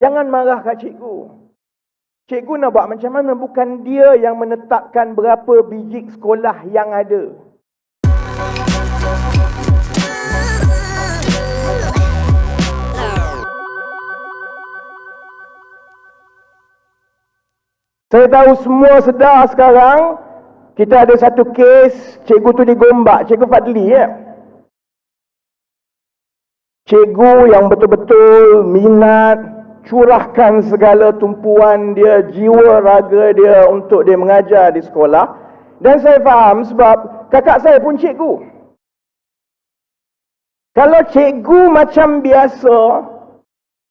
Jangan marah kat cikgu. Cikgu nak buat macam mana? Bukan dia yang menetapkan berapa biji sekolah yang ada. Saya tahu semua sedar sekarang, kita ada satu kes, cikgu tu digombak, Cikgu Fadli ya. Cikgu yang betul-betul minat, curahkan segala tumpuan dia, jiwa raga dia untuk dia mengajar di sekolah. Dan saya faham sebab kakak saya pun cikgu. Kalau cikgu macam biasa,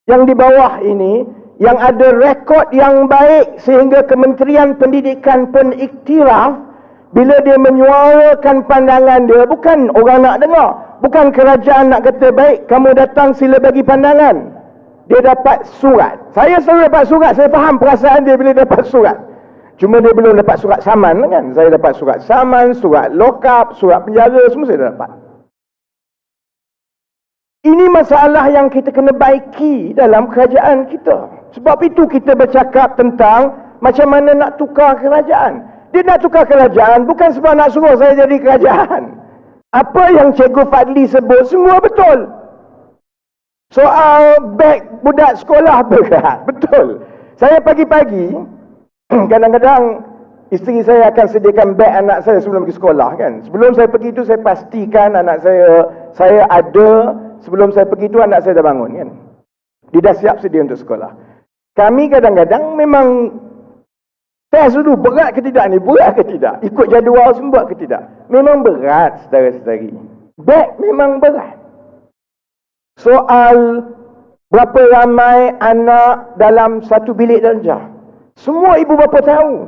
yang di bawah ini, yang ada rekod yang baik sehingga Kementerian Pendidikan pun iktiraf, bila dia menyuarakan pandangan dia, bukan orang nak dengar, bukan kerajaan nak kata baik, kamu datang sila bagi pandangan. Dia dapat surat. Saya selalu dapat surat, saya faham perasaan dia bila dapat surat. Cuma dia belum dapat surat saman kan. Saya dapat surat saman, surat lock-up, surat penjara, semua saya dah dapat. Ini masalah yang kita kena baiki dalam kerajaan kita. Sebab itu kita bercakap tentang macam mana nak tukar kerajaan. Dia nak tukar kerajaan bukan sebab nak suruh saya jadi kerajaan. Apa yang Cikgu Fadli sebut semua betul. Soal beg budak sekolah berat, betul. Saya pagi-pagi, kadang-kadang isteri saya akan sediakan beg anak saya sebelum pergi sekolah kan. Sebelum saya pergi itu saya pastikan anak saya ada. Sebelum saya pergi itu anak saya dah bangun kan. Dia dah siap sedia untuk sekolah. Kami kadang-kadang memang test dulu, berat ke tidak ni? Berat ke tidak? Ikut jadual semua ke tidak? Memang berat, saudara-saudari. Beg memang berat. Soal berapa ramai anak dalam satu bilik darjah. Semua ibu bapa tahu.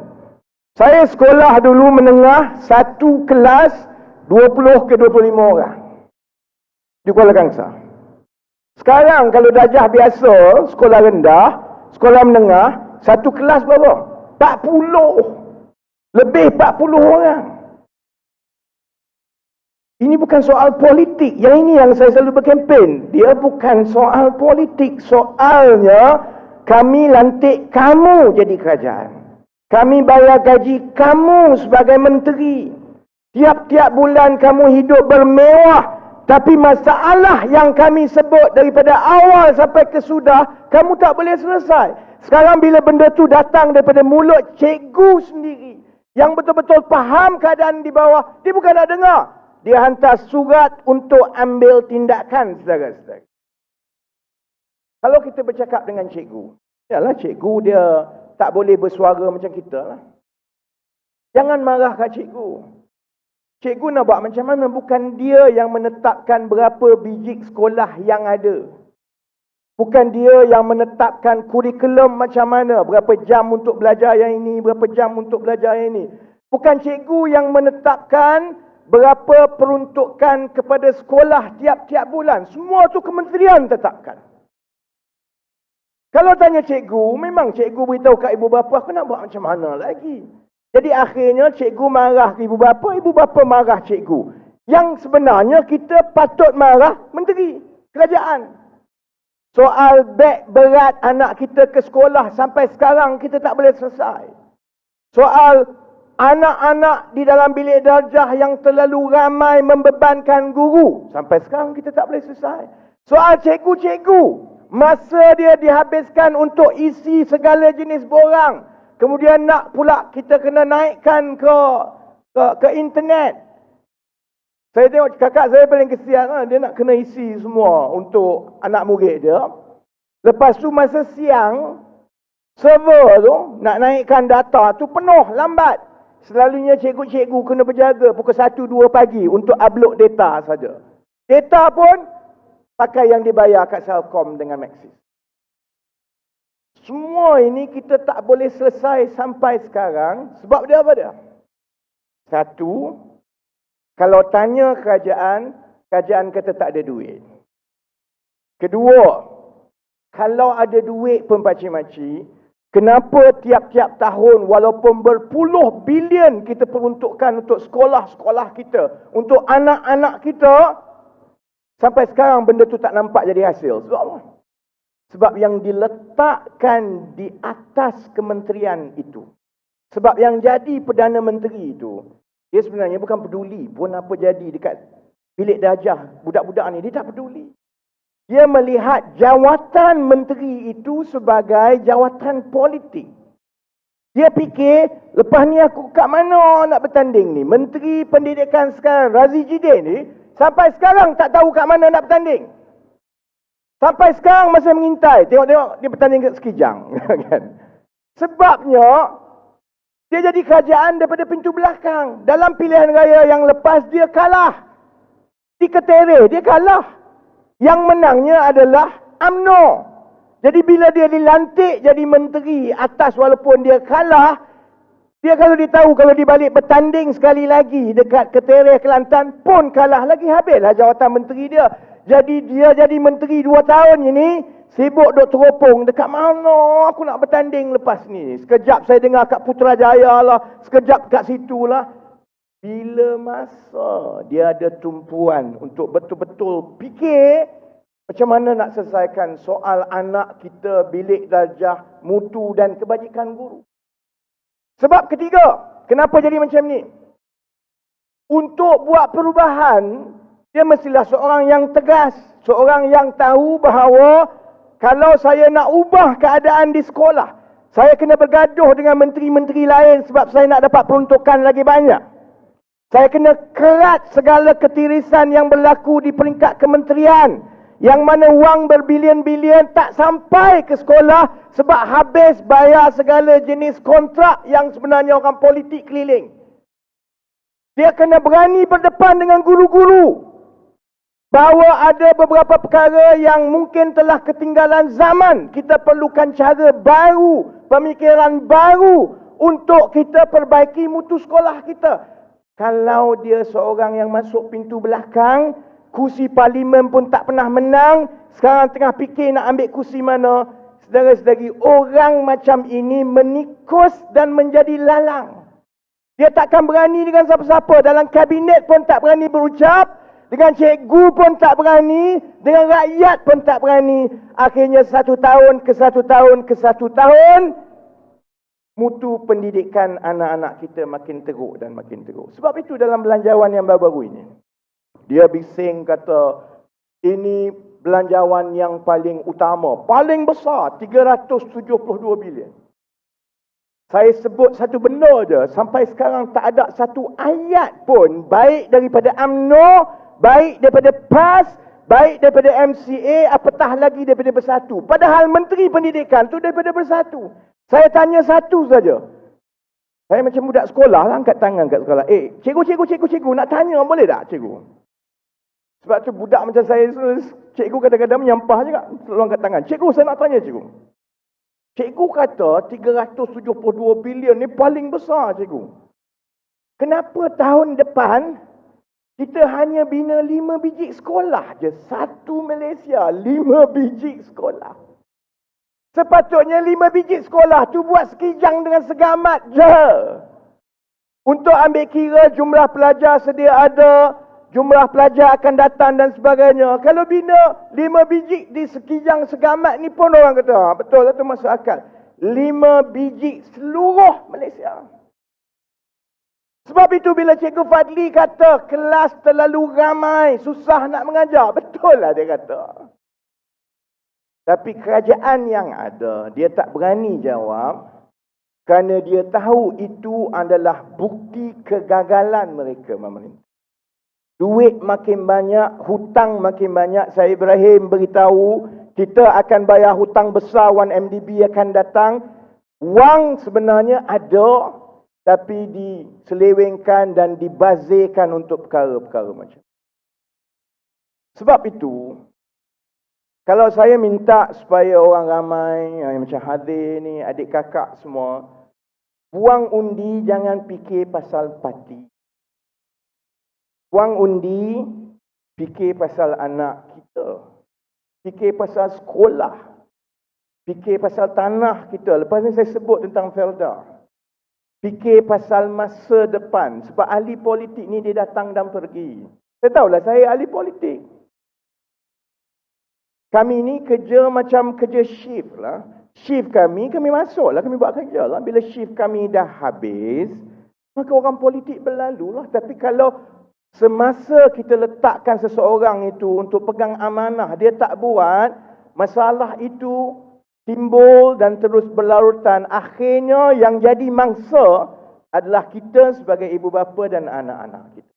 Saya sekolah dulu menengah, satu kelas 20 ke 25 orang. Di Kuala Kangsar. Sekarang kalau darjah biasa, sekolah rendah, sekolah menengah, satu kelas berapa? 40. Lebih 40 orang. Ini bukan soal politik. Yang ini yang saya selalu berkempen. Dia bukan soal politik. Soalnya, kami lantik kamu jadi kerajaan. Kami bayar gaji kamu sebagai menteri. Tiap-tiap bulan kamu hidup bermewah. Tapi masalah yang kami sebut daripada awal sampai ke sudah, kamu tak boleh selesai. Sekarang bila benda tu datang daripada mulut cikgu sendiri, yang betul-betul faham keadaan di bawah, dia bukan nak dengar. Dia hantar surat untuk ambil tindakan, saudara-saudara. Kalau kita bercakap dengan cikgu, yalah cikgu dia tak boleh bersuara macam kita lah. Jangan marah kat cikgu. Cikgu nak buat macam mana? Bukan dia yang menetapkan berapa biji sekolah yang ada. Bukan dia yang menetapkan kurikulum macam mana. Berapa jam untuk belajar yang ini, berapa jam untuk belajar yang ini. Bukan cikgu yang menetapkan berapa peruntukan kepada sekolah tiap-tiap bulan. Semua tu kementerian tetapkan. Kalau tanya cikgu, memang cikgu beritahu kat ibu bapa, aku nak buat macam mana lagi? Jadi akhirnya cikgu marah ke ibu bapa marah cikgu. Yang sebenarnya kita patut marah menteri, kerajaan. Soal beg berat anak kita ke sekolah sampai sekarang kita tak boleh selesai. Soal anak-anak di dalam bilik darjah yang terlalu ramai membebankan guru. Sampai sekarang kita tak boleh selesai. Soal cikgu-cikgu, masa dia dihabiskan untuk isi segala jenis borang. Kemudian nak pula kita kena naikkan ke internet. Saya tengok kakak saya paling kesian lah. Dia nak kena isi semua untuk anak murid dia. Lepas tu masa siang, server tu nak naikkan data tu penuh, lambat. Selalunya cikgu-cikgu kena berjaga pukul 1-2 pagi untuk upload data saja. Data pun pakai yang dibayar kat Celcom dengan Maxis. Semua ini kita tak boleh selesai sampai sekarang. Sebab dia apa dia? Satu, kalau tanya kerajaan, kerajaan kata tak ada duit. Kedua, kalau ada duit pun pakcik-makcik, kenapa tiap-tiap tahun walaupun berpuluh bilion kita peruntukkan untuk sekolah-sekolah kita, untuk anak-anak kita, sampai sekarang benda tu tak nampak jadi hasil. Sebab apa? Sebab yang diletakkan di atas kementerian itu, sebab yang jadi Perdana Menteri itu, dia sebenarnya bukan peduli pun apa jadi dekat bilik darjah budak-budak ni. Dia tak peduli. Dia melihat jawatan menteri itu sebagai jawatan politik. Dia fikir, lepas ni aku kat mana nak bertanding ni? Menteri Pendidikan sekarang, Razi Jidin ni, sampai sekarang tak tahu kat mana nak bertanding. Sampai sekarang masih mengintai. Tengok-tengok dia bertanding kat Sekijang. Sebabnya, dia jadi kerajaan daripada pintu belakang. Dalam pilihan raya yang lepas, dia kalah. Di Ketereh, dia kalah. Yang menangnya adalah UMNO. Jadi bila dia dilantik jadi menteri atas walaupun dia kalah, dia kalau dia tahu kalau dia balik bertanding sekali lagi dekat Ketereh Kelantan pun kalah lagi, habislah jawatan menteri dia. Jadi dia jadi menteri 2 tahun ini, sibuk duk teropong dekat mana aku nak bertanding lepas ni. Sekejap saya dengar kat Putrajaya lah, sekejap kat situ lah. Bila masa dia ada tumpuan untuk betul-betul fikir macam mana nak selesaikan soal anak kita, bilik darjah, mutu dan kebajikan guru. Sebab ketiga, kenapa jadi macam ni? Untuk buat perubahan, dia mestilah seorang yang tegas. Seorang yang tahu bahawa kalau saya nak ubah keadaan di sekolah, saya kena bergaduh dengan menteri-menteri lain sebab saya nak dapat peruntukan lagi banyak. Saya kena kerat segala ketirisan yang berlaku di peringkat kementerian. Yang mana wang berbilion-bilion tak sampai ke sekolah sebab habis bayar segala jenis kontrak yang sebenarnya orang politik keliling. Dia kena berani berdepan dengan guru-guru. Bahawa ada beberapa perkara yang mungkin telah ketinggalan zaman. Kita perlukan cara baru, pemikiran baru untuk kita perbaiki mutu sekolah kita. Kalau dia seorang yang masuk pintu belakang, kursi parlimen pun tak pernah menang, sekarang tengah fikir nak ambil kursi mana. Saudara-saudari, orang macam ini menikus dan menjadi lalang. Dia takkan berani dengan siapa-siapa. Dalam kabinet pun tak berani berucap. Dengan cikgu pun tak berani. Dengan rakyat pun tak berani. Akhirnya 1 tahun ke 1 tahun ke 1 tahun, mutu pendidikan anak-anak kita makin teruk dan makin teruk. Sebab itu dalam belanjawan yang baru-baru ini, dia bising kata, ini belanjawan yang paling utama, paling besar, 372 bilion. Saya sebut satu benda je, sampai sekarang tak ada satu ayat pun, baik daripada UMNO, baik daripada PAS, baik daripada MCA, apatah lagi daripada Bersatu. Padahal Menteri Pendidikan tu daripada Bersatu. Saya tanya satu saja. Saya macam budak sekolah lah, angkat tangan kat sekolah. Cikgu, nak tanya boleh tak cikgu? Sebab tu budak macam saya, cikgu kadang-kadang menyampah je kak, selalu angkat tangan. Cikgu, saya nak tanya cikgu. Cikgu kata 372 bilion ni paling besar cikgu. Kenapa tahun depan kita hanya bina 5 biji sekolah je? Satu Malaysia, 5 biji sekolah. Sepatutnya 5 biji sekolah tu buat Sekijang dengan Segamat je. Untuk ambil kira jumlah pelajar sedia ada, jumlah pelajar akan datang dan sebagainya. Kalau bina 5 biji di Sekijang Segamat ni pun orang kata, betul lah tu masuk akal. 5 biji seluruh Malaysia. Sebab itu bila Cikgu Fadli kata kelas terlalu ramai, susah nak mengajar. Betul lah dia kata. Tapi kerajaan yang ada, dia tak berani jawab kerana dia tahu itu adalah bukti kegagalan mereka memerintah. Duit makin banyak, hutang makin banyak. Saya Ibrahim beritahu, kita akan bayar hutang besar, 1MDB akan datang. Wang sebenarnya ada, tapi diselewengkan dan dibazirkan untuk perkara-perkara macam. Sebab itu, kalau saya minta supaya orang ramai, macam Hadir ni, adik kakak semua, buang undi jangan fikir pasal parti. Buang undi, fikir pasal anak kita. Fikir pasal sekolah. Fikir pasal tanah kita. Lepas ni saya sebut tentang Felda. Fikir pasal masa depan. Sebab ahli politik ni dia datang dan pergi. Saya tahulah saya ahli politik. Kami ni kerja macam kerja shift lah. Shift kami masuk lah, kami buat kerja lah. Bila shift kami dah habis, maka orang politik berlalu lah. Tapi kalau semasa kita letakkan seseorang itu untuk pegang amanah, dia tak buat, masalah itu timbul dan terus berlarutan. Akhirnya yang jadi mangsa adalah kita sebagai ibu bapa dan anak-anak kita.